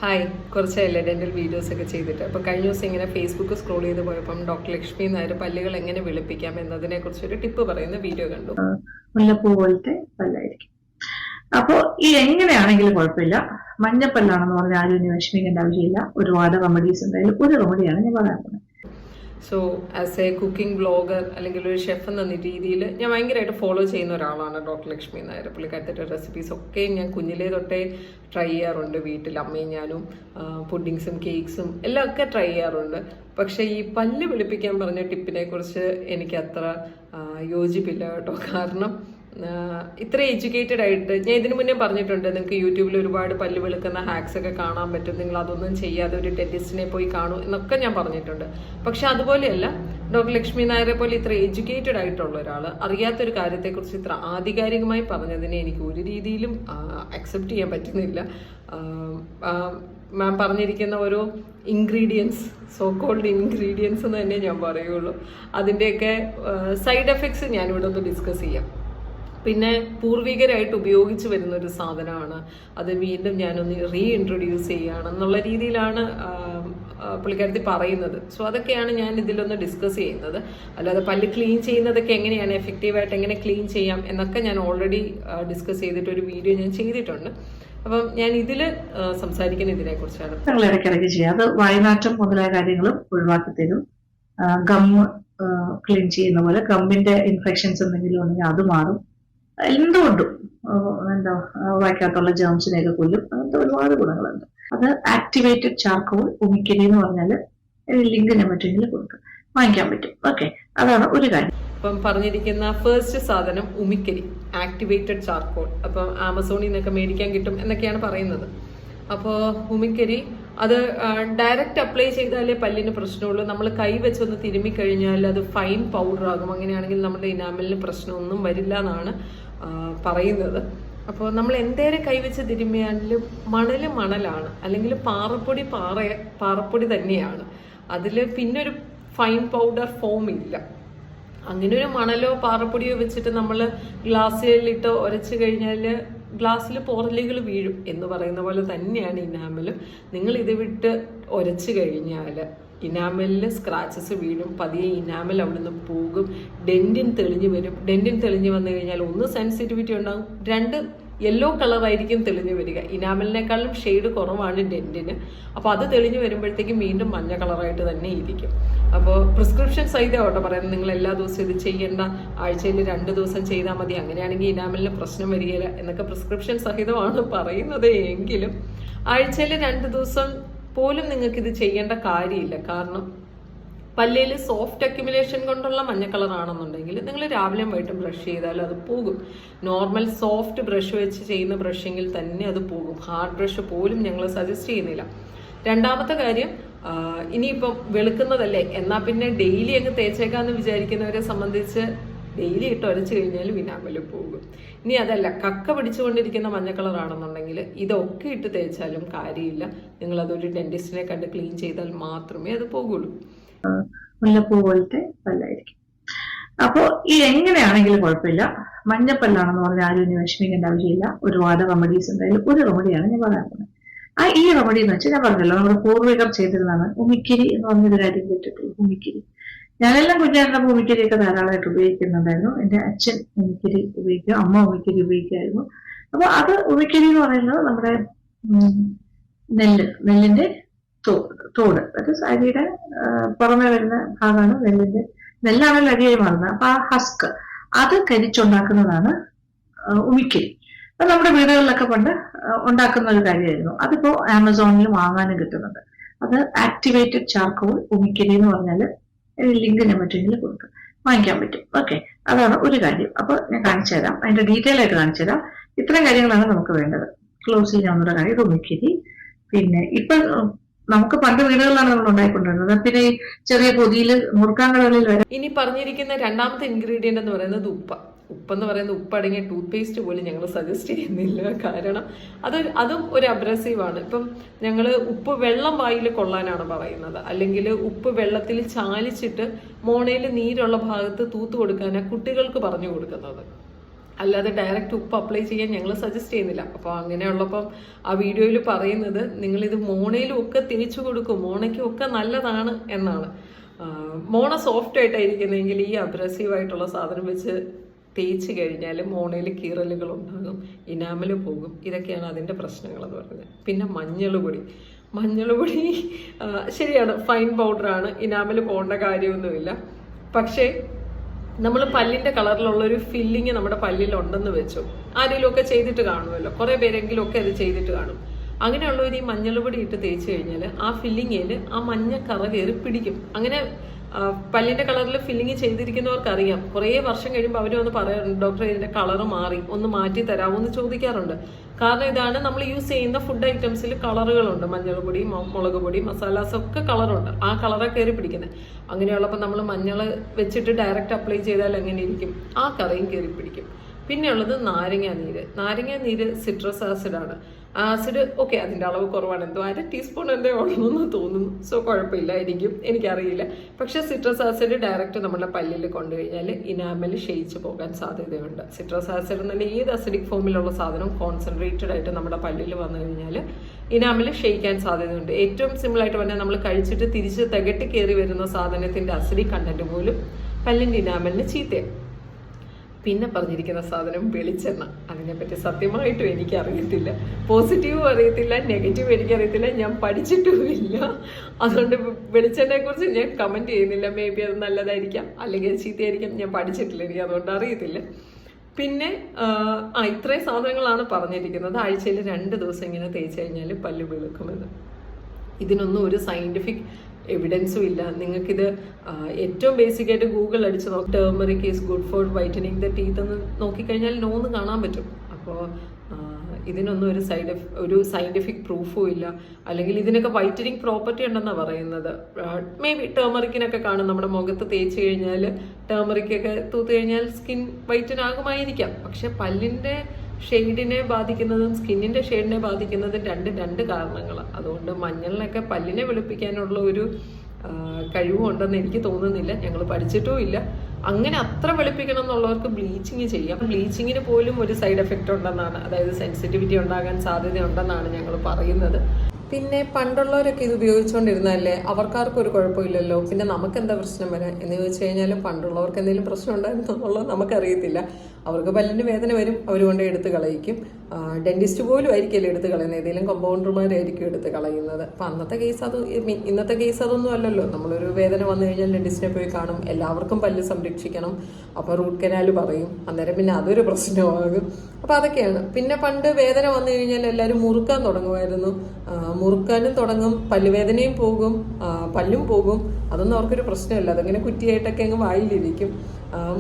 Hi, കുറച്ചായില്ലേ dental videos ഒക്കെ ചെയ്തിട്ട്. അപ്പോൾ കഴിഞ്ഞ ദിവസം ഇങ്ങനെ ഫേസ്ബുക്ക് സ്ക്രോൾ ചെയ്ത് പോയപ്പം ഡോക്ടർ ലക്ഷ്മി നായർ പല്ലുകൾ എങ്ങനെ വെളുപ്പിക്കാം എന്നതിനെ കുറിച്ചൊരു ടിപ്പ് പറയുന്ന വീഡിയോ കണ്ടു. മുല്ലപ്പൂ പോലത്തെ പല്ലായിരിക്കും. അപ്പോൾ ഈ എങ്ങനെയാണെങ്കിലും കുഴപ്പമില്ല. മഞ്ഞപ്പല്ലാണെന്ന് പറഞ്ഞാൽ ആരും ഇനി വിഷമിക്കേണ്ട ആവശ്യമില്ല. ഒരുപാട് റെമഡീസ് ഉണ്ടായാലും ഒരു റെമഡിയാണ് ഞാൻ പറയാൻ പോകുന്നത്. So as A cooking vlogger അല്ലെങ്കിൽ ഒരു ഷെഫ് എന്ന രീതിയിൽ ഞാൻ ഭയങ്കരമായിട്ട് ഫോളോ ചെയ്യുന്ന ഒരാളാണ് ഡോക്ടർ ലക്ഷ്മി നായർ. പുള്ളിക്കാരത്തെ റെസിപ്പീസ് ഒക്കെ ഞാൻ കുഞ്ഞിലേ തൊട്ടേ ട്രൈ ചെയ്യാറുണ്ട്. വീട്ടിൽ അമ്മയും ഞാനും പുഡിങ്സും കേക്ക്സും എല്ലാം ഒക്കെ ട്രൈ ചെയ്യാറുണ്ട്. പക്ഷേ ഈ പല്ല് വെളുപ്പിക്കാൻ പറഞ്ഞ ടിപ്പിനെ കുറിച്ച് എനിക്ക് അത്ര യോജിപ്പില്ല കേട്ടോ. കാരണം ഇത്ര എഡ്യൂക്കേറ്റഡ് ആയിട്ട് ഞാൻ ഇതിനു മുന്നേ പറഞ്ഞിട്ടുണ്ട്, നിങ്ങൾക്ക് യൂട്യൂബിൽ ഒരുപാട് പല്ല് വെളുക്കുന്ന ഹാക്സ് ഒക്കെ കാണാൻ പറ്റും, നിങ്ങൾ അതൊന്നും ചെയ്യാതെ ഒരു ഡെന്റിസ്റ്റിനെ പോയി കാണൂ എന്നൊക്കെ ഞാൻ പറഞ്ഞിട്ടുണ്ട്. പക്ഷെ അതുപോലെയല്ല, ഡോക്ടർ ലക്ഷ്മി നായരെ പോലെ ഇത്ര എഡ്യൂക്കേറ്റഡ് ആയിട്ടുള്ള ഒരാൾ അറിയാത്തൊരു കാര്യത്തെക്കുറിച്ച് ഇത്ര ആധികാരികമായി പറഞ്ഞതിനെ എനിക്ക് ഒരു രീതിയിലും അക്സെപ്റ്റ് ചെയ്യാൻ പറ്റുന്നില്ല. മാം പറഞ്ഞിരിക്കുന്ന ഓരോ ഇൻഗ്രീഡിയൻസ്, സോ കോൾഡ് ഇൻഗ്രീഡിയൻസ് എന്ന് തന്നെ ഞാൻ പറയുള്ളൂ. അതിൻ്റെയൊക്കെ സൈഡ് എഫക്ട്സ് ഞാനിവിടെ ഒന്ന് ഡിസ്കസ് ചെയ്യാം. പിന്നെ പൂർവികരായിട്ട് ഉപയോഗിച്ച് വരുന്ന ഒരു സാധനമാണ്, അത് വീണ്ടും ഞാനൊന്ന് റീഇൻട്രൊഡ്യൂസ് ചെയ്യുകയാണ് എന്നുള്ള രീതിയിലാണ് പുള്ളിക്കാരത്തി പറയുന്നത്. സോ അതൊക്കെയാണ് ഞാൻ ഇതിലൊന്ന് ഡിസ്കസ് ചെയ്യുന്നത്. അല്ലാതെ പല്ല് ക്ലീൻ ചെയ്യുന്നതൊക്കെ എങ്ങനെയാണ് എഫക്റ്റീവായിട്ട് എങ്ങനെ ക്ലീൻ ചെയ്യാം എന്നൊക്കെ ഞാൻ ഓൾറെഡി ഡിസ്കസ് ചെയ്തിട്ട് ഒരു വീഡിയോ ഞാൻ ചെയ്തിട്ടുണ്ട്. അപ്പം ഞാൻ ഇതിൽ സംസാരിക്കുന്ന ഇതിനെ കുറിച്ചാണ്. ഞങ്ങൾ ഇടയ്ക്കിടയ്ക്ക് ചെയ്യാം. അത് വായനാറ്റം മുതലായ കാര്യങ്ങളും ഒഴിവാക്കി തരും. ഗം ക്ലീൻ ചെയ്യുന്ന പോലെ ഗമ്മിന്റെ ഇൻഫെക്ഷൻസ് എന്തെങ്കിലും ഉണ്ടെങ്കിൽ അത് മാറും. എന്തുകൊണ്ടും വായിക്കാത്തുള്ള ജേംസിനെയൊക്കെ കൊല്ലും. അങ്ങനത്തെ ഒരുപാട് ഗുണങ്ങളുണ്ട്. അത് ആക്ടിവേറ്റഡ് ചാർക്കോൾ ഉമിക്കരി എന്ന് പറഞ്ഞാൽ ലിങ്ക് ഞാൻ പറ്റുമെങ്കിൽ കൊടുക്കും, വാങ്ങിക്കാൻ പറ്റും. ഓക്കെ, അതാണ് ഒരു കാര്യം. അപ്പം പറഞ്ഞിരിക്കുന്ന ഫസ്റ്റ് സാധനം ഉമിക്കരി, ആക്ടിവേറ്റഡ് ചാർക്കോൾ. അപ്പം ആമസോണിൽ നിന്നൊക്കെ മേടിക്കാൻ കിട്ടും എന്നൊക്കെയാണ് പറയുന്നത്. അപ്പോൾ ഉമിക്കരി അത് ഡയറക്റ്റ് അപ്ലൈ ചെയ്താലേ പല്ലിന് പ്രശ്നമുള്ളൂ. നമ്മൾ കൈ വെച്ചൊന്ന് തിരുമ്മി കഴിഞ്ഞാൽ അത് ഫൈൻ പൗഡർ ആകും. അങ്ങനെയാണെങ്കിൽ നമ്മുടെ ഇനാമലിന് പ്രശ്നമൊന്നും വരില്ല എന്നാണ് പറയുന്നത്. അപ്പോൾ നമ്മൾ എന്തേരെ കൈവച്ച് തിരുമ്മിയാലും മണലാണ്, അല്ലെങ്കിൽ പാറപ്പൊടി തന്നെയാണ്. അതിൽ പിന്നൊരു ഫൈൻ പൗഡർ ഫോം ഇല്ല. അങ്ങനെ ഒരു മണലോ പാറപ്പൊടിയോ വെച്ചിട്ട് നമ്മൾ ഗ്ലാസ്സിലിട്ട് ഉരച്ച് കഴിഞ്ഞാൽ ഗ്ലാസ്സിൽ പോറലുകൾ വീഴും എന്ന് പറയുന്ന പോലെ തന്നെയാണ് ഇനാമലും. നിങ്ങൾ ഇത് വിട്ട് ഉരച്ച് കഴിഞ്ഞാൽ ഇനാമലിൽ സ്ക്രാച്ചസ് വീഴും, പതിയെ ഇനാമൽ അവിടെ നിന്ന് പോകും, ഡെന്റിൻ തെളിഞ്ഞു വരും. ഡെന്റിൻ തെളിഞ്ഞു വന്നു കഴിഞ്ഞാൽ ഒന്ന് സെൻസിറ്റിവിറ്റി ഉണ്ടാകും, രണ്ട് യെല്ലോ കളറായിരിക്കും തെളിഞ്ഞു വരിക. ഇനാമലിനേക്കാളും ഷെയ്ഡ് കുറവാണ് ഡെന്റിന്. അപ്പോൾ അത് തെളിഞ്ഞു വരുമ്പോഴത്തേക്കും വീണ്ടും മഞ്ഞ കളറായിട്ട് തന്നെ ഇരിക്കും. അപ്പോൾ പ്രിസ്ക്രിപ്ഷൻ സഹിതമാവട്ടെ പറയുന്നത്, നിങ്ങൾ എല്ലാ ദിവസവും ഇത് ചെയ്യേണ്ട, ആഴ്ചയിൽ 2 ദിവസം ചെയ്താൽ മതി, അങ്ങനെയാണെങ്കിൽ ഇനാമലിന് പ്രശ്നം വരികയില്ല എന്നൊക്കെ പ്രിസ്ക്രിപ്ഷൻ സഹിതമാണ് പറയുന്നത്. എങ്കിലും ആഴ്ചയിൽ 2 ദിവസം പോലും നിങ്ങൾക്ക് ഇത് ചെയ്യേണ്ട കാര്യമില്ല. കാരണം പല്ലിൽ സോഫ്റ്റ് അക്യുമുലേഷൻ കൊണ്ടുള്ള മഞ്ഞ കളറാണെന്നുണ്ടെങ്കിൽ നിങ്ങൾ രാവിലെയും വൈകിട്ടും ബ്രഷ് ചെയ്താൽ അത് പോകും. നോർമൽ സോഫ്റ്റ് ബ്രഷ് വെച്ച് ചെയ്യുന്ന ബ്രഷിങ്ങിൽ തന്നെ അത് പോകും. ഹാർഡ് ബ്രഷ് പോലും ഞങ്ങൾ സജസ്റ്റ് ചെയ്യുന്നില്ല. രണ്ടാമത്തെ കാര്യം, ഇനിയിപ്പം വെളുക്കുന്നതല്ലേ എന്നാൽ പിന്നെ ഡെയിലി അങ്ങ് തേച്ചേക്കാന്ന് വിചാരിക്കുന്നവരെ സംബന്ധിച്ച് ഡെയിലി ഇട്ട് ഉരച്ച് കഴിഞ്ഞാലും ഇനാമൽ പോകും. ഇനി അതല്ല, കക്ക പിടിച്ചുകൊണ്ടിരിക്കുന്ന മഞ്ഞ കളറാണെന്നുണ്ടെങ്കിൽ ഇതൊക്കെ ഇട്ട് തേച്ചാലും കാര്യമില്ല. നിങ്ങളതൊരു ഡെന്റിസ്റ്റിനെ കണ്ട് ക്ലീൻ ചെയ്താൽ മാത്രമേ അത് പോകുള്ളൂ. മുല്ലപ്പൂ പോലത്തെ പല്ലായിരിക്കും. അപ്പോൾ ഈ എങ്ങനെയാണെങ്കിലും കുഴപ്പമില്ല. മഞ്ഞപ്പല്ലാണെന്ന് പറഞ്ഞാൽ ആരും ഇനി വിഷമിക്കേണ്ട ആവശ്യമില്ല. ഒരുപാട് റെമഡീസ് ഉണ്ടായാലും ഒരു റെമഡിയാണ് ഞാൻ പറയാൻ പോകുന്നത്. ഈ റെമഡി എന്ന് വെച്ചാൽ ഞാൻ പറഞ്ഞല്ലോ, നമ്മുടെ പൂർവികർ ചെയ്തിരുന്നതാണ് ഉമിക്കരി എന്ന് പറഞ്ഞൊരു കാര്യം കേട്ടിട്ട്. ഉമിക്കരി ഞാനെല്ലാം കുഞ്ഞായിരുന്നപ്പോൾ ഉമിക്കരിയൊക്കെ ധാരാളമായിട്ട് ഉപയോഗിക്കുന്നുണ്ടായിരുന്നു. എൻ്റെ അച്ഛൻ ഉമിക്കരി ഉപയോഗിക്കും, അമ്മ ഉമിക്കരി ഉപയോഗിക്കുമായിരുന്നു. അപ്പൊ അത് ഉമിക്കരി എന്ന് പറയുന്നത് നമ്മുടെ നെല്ലിന്റെ തോട്, അത് അരിയുടെ പുറമെ വരുന്ന ഭാഗമാണ് നെല്ലാണല്ലോ അരിയായി മാറുന്നത്. അപ്പൊ ആ ഹസ്ക് അത് കരിച്ചുണ്ടാക്കുന്നതാണ് ഉമിക്കരി. അത് നമ്മുടെ വീടുകളിലൊക്കെ പണ്ട് ഉണ്ടാക്കുന്ന ഒരു കാര്യമായിരുന്നു. അതിപ്പോ ആമസോണിൽ വാങ്ങാനും കിട്ടുന്നുണ്ട്. അത് ആക്ടിവേറ്റഡ് ചാർക്കോൾ ഉമിക്കരി എന്ന് പറഞ്ഞാല് ലിങ്ക് ഞാൻ പറ്റുമെങ്കിൽ കൊടുക്കും, വാങ്ങിക്കാൻ പറ്റും. ഓക്കെ, അതാണ് ഒരു കാര്യം. അപ്പൊ ഞാൻ കാണിച്ചു തരാം, അതിന്റെ ഡീറ്റെയിൽ ആയിട്ട് കാണിച്ചു തരാം. ഇത്രയും കാര്യങ്ങളാണ് നമുക്ക് വേണ്ടത്. ക്ലോസ് ചെയ്യാവുന്ന കാര്യം ഇത് ഉമിക്കരി. പിന്നെ ഇപ്പൊ നമുക്ക് പണ്ട് വീടുകളിലാണ് നമ്മൾ ഉണ്ടായിക്കൊണ്ടിരുന്നത്. പിന്നെ ഈ ചെറിയ പൊതിയില് മുറുക്കാങ്കടകളിൽ വരെ. ഇനി പറഞ്ഞിരിക്കുന്ന രണ്ടാമത്തെ ഇൻഗ്രീഡിയന്റ് എന്ന് പറയുന്നത് ഉപ്പെന്ന് പറയുന്നത് ഉപ്പടങ്ങിയ ടൂത്ത് പേസ്റ്റ് പോലും ഞങ്ങൾ സജസ്റ്റ് ചെയ്യുന്നില്ല. കാരണം അതും ഒരു അബ്രസീവാണ്. ഇപ്പം ഞങ്ങൾ ഉപ്പ് വെള്ളം വായിൽ കൊള്ളാനാണ് പറയുന്നത്, അല്ലെങ്കിൽ ഉപ്പ് വെള്ളത്തിൽ ചാലിച്ചിട്ട് മോണയിൽ നീരുള്ള ഭാഗത്ത് തൂത്ത് കൊടുക്കാനാണ് കുട്ടികൾക്ക് പറഞ്ഞു കൊടുക്കുന്നത്. അല്ലാതെ ഡയറക്റ്റ് ഉപ്പ് അപ്ലൈ ചെയ്യാൻ ഞങ്ങൾ സജസ്റ്റ് ചെയ്യുന്നില്ല. അപ്പോൾ അങ്ങനെയുള്ളപ്പം ആ വീഡിയോയിൽ പറയുന്നത് നിങ്ങളിത് മോണയിലും ഒക്കെ തേച്ച് കൊടുക്കും, മോണയ്ക്കും ഒക്കെ നല്ലതാണ് എന്നാണ്. മോണ സോഫ്റ്റ് ആയിട്ടായിരിക്കുന്നതെങ്കിൽ ഈ അബ്രസീവായിട്ടുള്ള സാധനം വെച്ച് തേച്ച് കഴിഞ്ഞാൽ മോണയിൽ കീറലുകൾ ഉണ്ടാകും, ഇനാമൽ പോകും. ഇതൊക്കെയാണ് അതിൻ്റെ പ്രശ്നങ്ങളെന്ന് പറയുന്നത്. പിന്നെ മഞ്ഞൾപ്പൊടി ശരിയാണ്, ഫൈൻ പൗഡറാണ്, ഇനാമൽ പോകേണ്ട കാര്യമൊന്നുമില്ല. പക്ഷേ നമ്മൾ പല്ലിൻ്റെ കളറിലുള്ളൊരു ഫില്ലിങ് നമ്മുടെ പല്ലിലുണ്ടെന്ന് വെച്ചു, ആരെങ്കിലും ഒക്കെ ചെയ്തിട്ട് കാണുമല്ലോ, കുറേ പേരെങ്കിലും ഒക്കെ അത് ചെയ്തിട്ട് കാണും. അങ്ങനെയുള്ളവർ ഈ മഞ്ഞൾപ്പൊടി ഇട്ട് തേച്ച് കഴിഞ്ഞാൽ ആ ഫില്ലിങ്ങിൽ ആ മഞ്ഞ കറ കയറി പിടിക്കും. അങ്ങനെ പല്ലിൻ്റെ കളറിൽ ഫില്ലിങ് ചെയ്തിരിക്കുന്നവർക്ക് അറിയാം. കുറേ വർഷം കഴിയുമ്പോൾ അവർ വന്ന് പറയാറുണ്ട്, ഡോക്ടർ ഇതിൻ്റെ കളറ് മാറി, ഒന്ന് മാറ്റി തരാമോ എന്ന് ചോദിക്കാറുണ്ട്. കാരണം ഇതാണ്, നമ്മൾ യൂസ് ചെയ്യുന്ന ഫുഡ് ഐറ്റംസിൽ കളറുകളുണ്ട്, മഞ്ഞൾപ്പൊടി, മുളക് പൊടി, മസാലാസ് ഒക്കെ കളറുണ്ട്. ആ കളറെ കയറി പിടിക്കുന്നത്. അങ്ങനെയുള്ളപ്പോൾ നമ്മൾ മഞ്ഞൾ വെച്ചിട്ട് ഡയറക്റ്റ് അപ്ലൈ ചെയ്താൽ എങ്ങനെ ഇരിക്കും? ആ കറയും കയറി പിടിക്കും. പിന്നെയുള്ളത് നാരങ്ങാനീര് സിട്രസ് ആസിഡാണ്. ആസിഡ് ഓക്കെ, അതിൻ്റെ അളവ് കുറവാണ്, എന്തോ 1/2 ടീസ്പൂൺ എന്തേ ഉള്ളൂന്ന് തോന്നുന്നു. സോ കുഴപ്പമില്ലായിരിക്കും, എനിക്കറിയില്ല. പക്ഷെ സിട്രസ് ആസിഡ് ഡയറക്റ്റ് നമ്മുടെ പല്ലിൽ കൊണ്ടുകഴിഞ്ഞാൽ ഇനാമൽ ക്ഷയിച്ച് പോകാൻ സാധ്യതയുണ്ട്. സിട്രസ് ആസിഡ് എന്നല്ല ഏത് അസിഡിക് ഫോമിലുള്ള സാധനം കോൺസെൻട്രേറ്റഡ് ആയിട്ട് നമ്മുടെ പല്ലിൽ വന്നു കഴിഞ്ഞാൽ ഇനാമൽ ക്ഷയിക്കാൻ സാധ്യതയുണ്ട്. ഏറ്റവും സിമ്പിളായിട്ട് പറഞ്ഞാൽ നമ്മൾ കഴിച്ചിട്ട് തിരിച്ച് തികട്ടി കയറി വരുന്ന സാധനത്തിൻ്റെ അസിഡിക് കണ്ടന്റ് പോലും പല്ലിൻ്റെ ഇനാമലിന് ചീത്തയാണ്. പിന്നെ പറഞ്ഞിരിക്കുന്ന സാധനം വെളിച്ചെണ്ണ. അതിനെപ്പറ്റി സത്യമായിട്ടും എനിക്കറിയത്തില്ല, പോസിറ്റീവും അറിയത്തില്ല, നെഗറ്റീവ് എനിക്കറിയത്തില്ല, ഞാൻ പഠിച്ചിട്ടുമില്ല. അതുകൊണ്ട് വെളിച്ചെണ്ണയെക്കുറിച്ച് ഞാൻ കമൻറ്റ് ചെയ്യുന്നില്ല. മേ ബി അത് നല്ലതായിരിക്കാം, അല്ലെങ്കിൽ ചീത്തയായിരിക്കാം, ഞാൻ പഠിച്ചിട്ടില്ല, എനിക്ക് അതുകൊണ്ട് അറിയത്തില്ല. പിന്നെ ഇത്രയും സാധനങ്ങളാണ് പറഞ്ഞിരിക്കുന്നത്. ആഴ്ചയിൽ 2 ദിവസം ഇങ്ങനെ തേച്ച് കഴിഞ്ഞാൽ പല്ല് വെളുക്കുമെന്ന്. ഇതിനൊന്നും ഒരു സയൻറ്റിഫിക് എവിഡൻസും ഇല്ല. നിങ്ങൾക്കിത് ഏറ്റവും ബേസിക്കായിട്ട് ഗൂഗിൾ അടിച്ച് നോക്കി turmeric is good for whitening the teeth എന്ന് നോക്കിക്കഴിഞ്ഞാൽ നോന്ന് കാണാൻ പറ്റും. അപ്പോൾ ഇതിനൊന്നും ഒരു സയൻറ്റിഫിക് പ്രൂഫും ഇല്ല. അല്ലെങ്കിൽ ഇതിനൊക്കെ വൈറ്റനിങ് പ്രോപ്പർട്ടി ഉണ്ടെന്നാണ് പറയുന്നത്. മേ ബി ടേമറിക്കിനൊക്കെ കാണും, നമ്മുടെ മുഖത്ത് തേച്ച് കഴിഞ്ഞാൽ ടേമറിക്കൊക്കെ തൂത്ത് കഴിഞ്ഞാൽ സ്കിൻ വൈറ്റൻ ആകുമായിരിക്കാം. പക്ഷെ പല്ലിൻ്റെ ഷെയ്ഡിനെ ബാധിക്കുന്നതും സ്കിന്നിൻ്റെ ഷെയ്ഡിനെ ബാധിക്കുന്നതും രണ്ട് കാരണങ്ങളാണ്. അതുകൊണ്ട് മഞ്ഞളിനൊക്കെ പല്ലിനെ വെളുപ്പിക്കാനുള്ള ഒരു കഴിവുണ്ടെന്ന് എനിക്ക് തോന്നുന്നില്ല, ഞങ്ങൾ പഠിച്ചിട്ടും ഇല്ല. അങ്ങനെ അത്ര വെളുപ്പിക്കണം എന്നുള്ളവർക്ക് ബ്ലീച്ചിങ് ചെയ്യാം. ബ്ലീച്ചിങ്ങിന് പോലും ഒരു സൈഡ് എഫക്റ്റ് ഉണ്ടെന്നാണ്, അതായത് സെൻസിറ്റിവിറ്റി ഉണ്ടാകാൻ സാധ്യതയുണ്ടെന്നാണ് ഞങ്ങൾ പറയുന്നത്. പിന്നെ പണ്ടുള്ളവരൊക്കെ ഇത് ഉപയോഗിച്ചുകൊണ്ടിരുന്നതല്ലേ, അവർക്കാർക്കും ഒരു കുഴപ്പമില്ലല്ലോ, പിന്നെ നമുക്ക് എന്താ പ്രശ്നം വരാൻ എന്ന് ചോദിച്ചു കഴിഞ്ഞാൽ പണ്ടുള്ളവർക്ക് എന്തെങ്കിലും പ്രശ്നം ഉണ്ടായിരുന്നുള്ളത് നമുക്കറിയത്തില്ല. അവർക്ക് പല്ലിന് വേദന വരും, അവർ കൊണ്ട് എടുത്ത് കളയിക്കും. ഡെന്റിസ്റ്റ് പോലും ആയിരിക്കില്ല എടുത്ത് കളയുന്നത്, ഏതെങ്കിലും കമ്പൗണ്ടർമാരായിരിക്കും എടുത്ത് കളയുന്നത്. അപ്പം ഇന്നത്തെ കേസ് അതൊന്നും അല്ലല്ലോ. നമ്മളൊരു വേദന വന്നു കഴിഞ്ഞാൽ ഡെന്റിസ്റ്റിനെ പോയി കാണും, എല്ലാവർക്കും പല്ല് സംരക്ഷിക്കണം, അപ്പോൾ റൂട്ട് കനാൽ പറയും, അന്നേരം പിന്നെ അതൊരു പ്രശ്നമാകും. അപ്പോൾ അതൊക്കെയാണ്. പിന്നെ പണ്ട് വേദന വന്നു കഴിഞ്ഞാൽ എല്ലാവരും മുറുക്കാൻ തുടങ്ങുമായിരുന്നു, മുറുക്കാനും തുടങ്ങും, പല്ലുവേദനയും പോകും, പല്ലും പോകും. അതൊന്നും അവർക്കൊരു പ്രശ്നമില്ല, അതങ്ങനെ കുറ്റിയായിട്ടൊക്കെ അങ്ങ് വായിലിരിക്കും,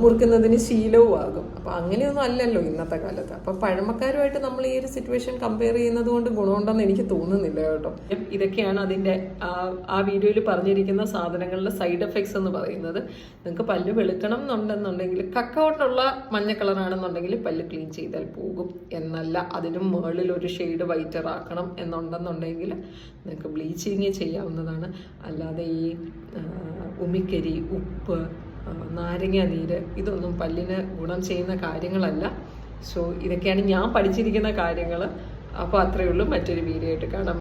മുറുക്കുന്നതിന് ശീലവും ആകും. അപ്പം അങ്ങനെയൊന്നും അല്ലല്ലോ ഇന്നത്തെ കാലത്ത്. അപ്പം പഴമക്കാരുമായിട്ട് നമ്മൾ ഈ ഒരു സിറ്റുവേഷൻ കമ്പയർ ചെയ്യുന്നത് കൊണ്ട് ഗുണമുണ്ടെന്ന് എനിക്ക് തോന്നുന്നില്ല കേട്ടോ. ഇതൊക്കെയാണ് അതിൻ്റെ ആ വീഡിയോയിൽ പറഞ്ഞിരിക്കുന്ന സാധനങ്ങളുടെ സൈഡ് എഫക്ട്സ് എന്ന് പറയുന്നത്. നിങ്ങൾക്ക് പല്ല് വെളുക്കണം എന്നുണ്ടെന്നുണ്ടെങ്കിൽ കക്കൗട്ടുള്ള മഞ്ഞ കളറാണെന്നുണ്ടെങ്കിൽ പല്ല് ക്ലീൻ ചെയ്താൽ പോകും എന്നല്ല, അതിനും മുകളിൽ ഒരു ഷെയ്ഡ് വൈറ്റർ ആക്കണം എന്നുണ്ടെന്നുണ്ടെങ്കിൽ നിങ്ങൾക്ക് ബ്ലീച്ചിങ് ചെയ്യാവുന്നതാണ്. അല്ലാതെ ഈ ഉമിക്കരി, ഉപ്പ്, നാരങ്ങാനീര് ഇതൊന്നും പല്ലിന് ഗുണം ചെയ്യുന്ന കാര്യങ്ങളല്ല. സോ ഇതൊക്കെയാണ് ഞാൻ പഠിച്ചിരിക്കുന്ന കാര്യങ്ങൾ. അപ്പോൾ അത്രയേ ഉള്ളൂ. മറ്റൊരു വീഡിയോ ആയിട്ട് കാണാം.